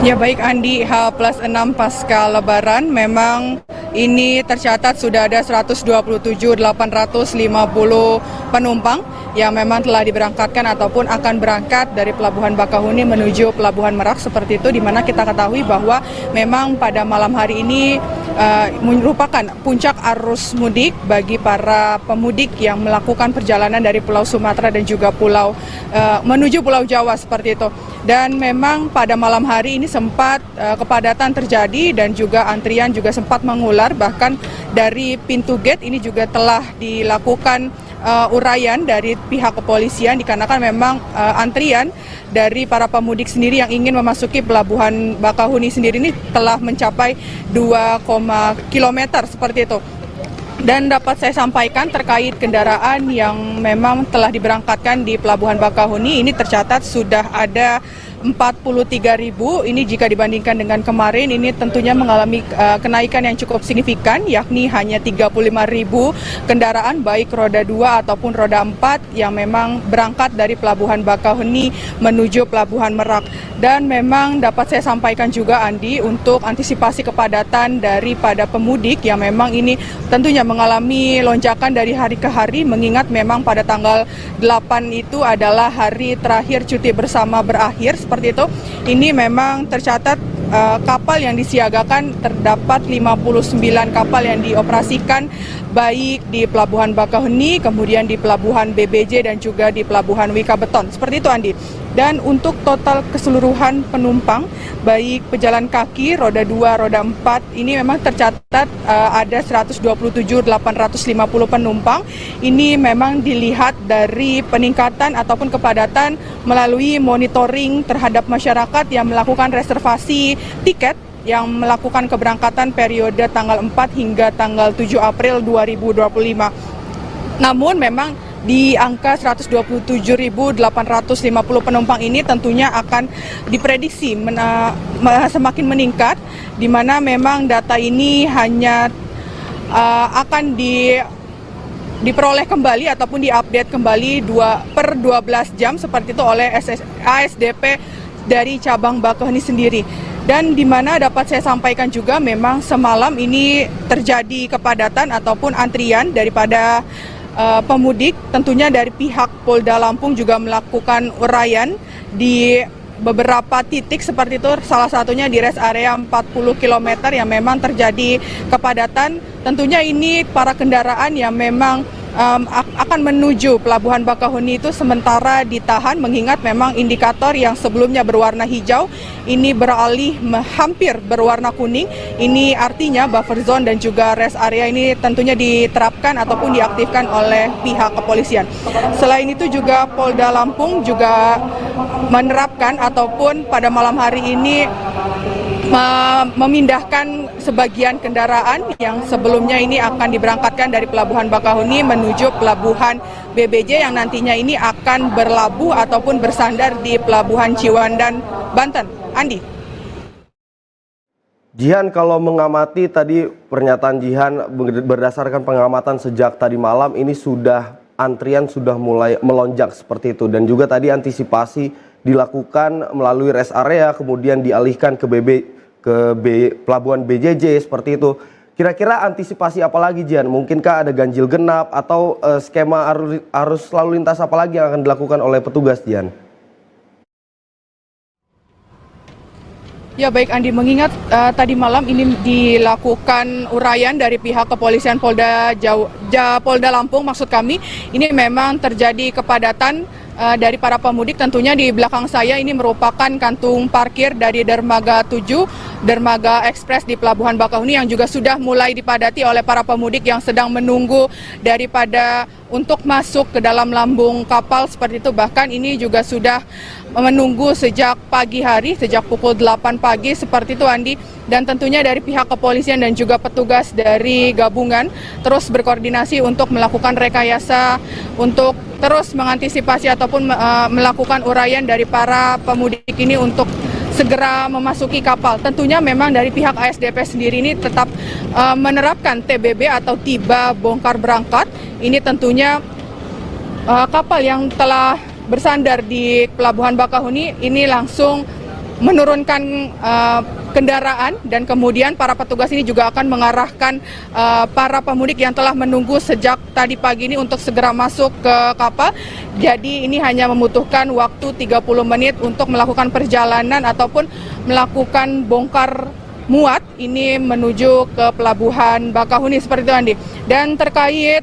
Ya baik Andi, H+6 pasca Lebaran memang ini tercatat sudah ada 127.850 penumpang yang memang telah diberangkatkan ataupun akan berangkat dari Pelabuhan Bakahuni menuju Pelabuhan Merak seperti itu, di mana kita ketahui bahwa memang pada malam hari ini merupakan puncak arus mudik bagi para pemudik yang melakukan perjalanan dari Pulau Sumatera dan juga menuju Pulau Jawa seperti itu. Dan memang pada malam hari ini sempat kepadatan terjadi dan juga antrian juga sempat mengular, bahkan dari pintu gate ini juga telah dilakukan uraian dari pihak kepolisian dikarenakan memang antrian dari para pemudik sendiri yang ingin memasuki Pelabuhan Bakahuni sendiri ini telah mencapai 2 kilometer seperti itu. Dan dapat saya sampaikan terkait kendaraan yang memang telah diberangkatkan di Pelabuhan Bakahuni ini tercatat sudah ada 43.000, ini jika dibandingkan dengan kemarin ini tentunya mengalami kenaikan yang cukup signifikan, yakni hanya 35.000 kendaraan baik roda 2 ataupun roda 4 yang memang berangkat dari Pelabuhan Bakahuni menuju Pelabuhan Merak. Dan memang dapat saya sampaikan juga Andi, untuk antisipasi kepadatan daripada pemudik yang memang ini tentunya mengalami lonjakan dari hari ke hari, mengingat memang pada tanggal 8 itu adalah hari terakhir cuti bersama berakhir seperti itu. Ini memang tercatat kapal yang disiagakan terdapat 59 kapal yang dioperasikan baik di Pelabuhan Bakahuni, kemudian di Pelabuhan BBJ dan juga di Pelabuhan Wika Beton. Seperti itu Andi. Dan untuk total keseluruhan penumpang baik pejalan kaki roda 2, roda 4 ini memang tercatat ada 127.850 penumpang. Ini memang dilihat dari peningkatan ataupun kepadatan melalui monitoring terhadap masyarakat yang melakukan reservasi tiket yang melakukan keberangkatan periode tanggal 4 hingga tanggal 7 April 2025. Namun memang di angka 127.850 penumpang ini tentunya akan diprediksi semakin meningkat, di mana memang data ini hanya akan diperoleh kembali ataupun diupdate kembali per 12 jam seperti itu oleh ASDP dari cabang Bakahuni sendiri. Dan di mana dapat saya sampaikan juga memang semalam ini terjadi kepadatan ataupun antrian daripada pemudik. Tentunya dari pihak Polda Lampung juga melakukan uraian di beberapa titik seperti itu, salah satunya di rest area 40 km yang memang terjadi kepadatan. Tentunya ini para kendaraan yang memang akan menuju Pelabuhan Bakahuni itu sementara ditahan, mengingat memang indikator yang sebelumnya berwarna hijau ini beralih hampir berwarna kuning. Ini artinya buffer zone dan juga rest area ini tentunya diterapkan ataupun diaktifkan oleh pihak kepolisian. Selain itu juga Polda Lampung juga menerapkan ataupun pada malam hari ini memindahkan sebagian kendaraan yang sebelumnya ini akan diberangkatkan dari Pelabuhan Bakahuni menuju Pelabuhan BBJ yang nantinya ini akan berlabuh ataupun bersandar di Pelabuhan Ciwandan, Banten. Andi. Jihan, kalau mengamati tadi pernyataan Jihan berdasarkan pengamatan sejak tadi malam ini antrian sudah mulai melonjak seperti itu, dan juga tadi antisipasi dilakukan melalui rest area kemudian dialihkan ke Pelabuhan BJJ seperti itu. Kira-kira antisipasi apa lagi Jihan? Mungkinkah ada ganjil genap atau skema arus lalu lintas apa lagi yang akan dilakukan oleh petugas Jihan? Ya baik Andi, mengingat tadi malam ini dilakukan uraian dari pihak kepolisian Polda Lampung, maksud kami, ini memang terjadi kepadatan dari para pemudik. Tentunya di belakang saya ini merupakan kantung parkir dari Dermaga 7, Dermaga Ekspres di Pelabuhan Bakahuni yang juga sudah mulai dipadati oleh para pemudik yang sedang menunggu daripada untuk masuk ke dalam lambung kapal seperti itu. Bahkan ini juga sudah menunggu sejak pagi hari, sejak pukul 8 pagi seperti itu Andi. Dan tentunya dari pihak kepolisian dan juga petugas dari gabungan terus berkoordinasi untuk melakukan rekayasa untuk terus mengantisipasi ataupun melakukan uraian dari para pemudik ini untuk segera memasuki kapal. Tentunya memang dari pihak ASDP sendiri ini tetap menerapkan TBB atau tiba bongkar berangkat. Ini tentunya kapal yang telah bersandar di Pelabuhan Bakahuni ini langsung menurunkan kendaraan, dan kemudian para petugas ini juga akan mengarahkan para pemudik yang telah menunggu sejak tadi pagi ini untuk segera masuk ke kapal. Jadi ini hanya membutuhkan waktu 30 menit untuk melakukan perjalanan ataupun melakukan bongkar muat ini menuju ke Pelabuhan Bakahuni, seperti itu, Andi. Dan terkait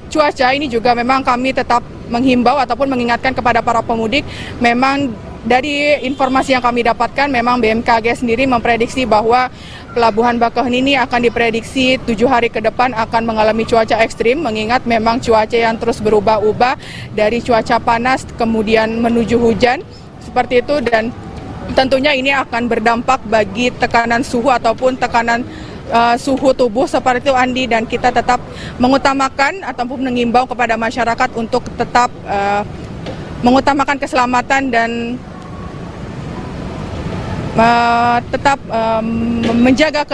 cuaca ini juga memang kami tetap menghimbau ataupun mengingatkan kepada para pemudik. Memang dari informasi yang kami dapatkan, memang BMKG sendiri memprediksi bahwa Pelabuhan Bakahuni ini akan diprediksi 7 hari ke depan akan mengalami cuaca ekstrim, mengingat memang cuaca yang terus berubah-ubah dari cuaca panas kemudian menuju hujan, seperti itu. Dan tentunya ini akan berdampak bagi tekanan suhu ataupun tekanan suhu tubuh, seperti itu, Andi. Dan kita tetap mengutamakan ataupun mengimbau kepada masyarakat untuk tetap mengutamakan keselamatan dan tetap menjaga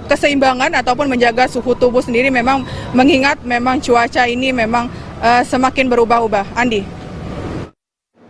keseimbangan ataupun menjaga suhu tubuh sendiri, memang mengingat memang cuaca ini memang semakin berubah-ubah, Andi.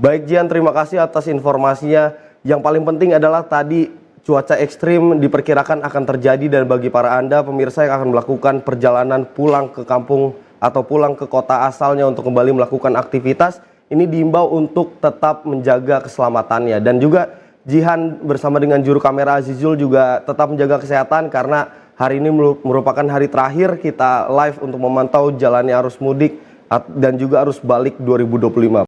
Baik Jihan, terima kasih atas informasinya. Yang paling penting adalah tadi cuaca ekstrim diperkirakan akan terjadi, dan bagi para Anda pemirsa yang akan melakukan perjalanan pulang ke kampung atau pulang ke kota asalnya untuk kembali melakukan aktivitas, ini diimbau untuk tetap menjaga keselamatannya. Dan juga Jihan bersama dengan juru kamera Azizul juga tetap menjaga kesehatan, karena hari ini merupakan hari terakhir kita live untuk memantau jalannya arus mudik dan juga arus balik 2025.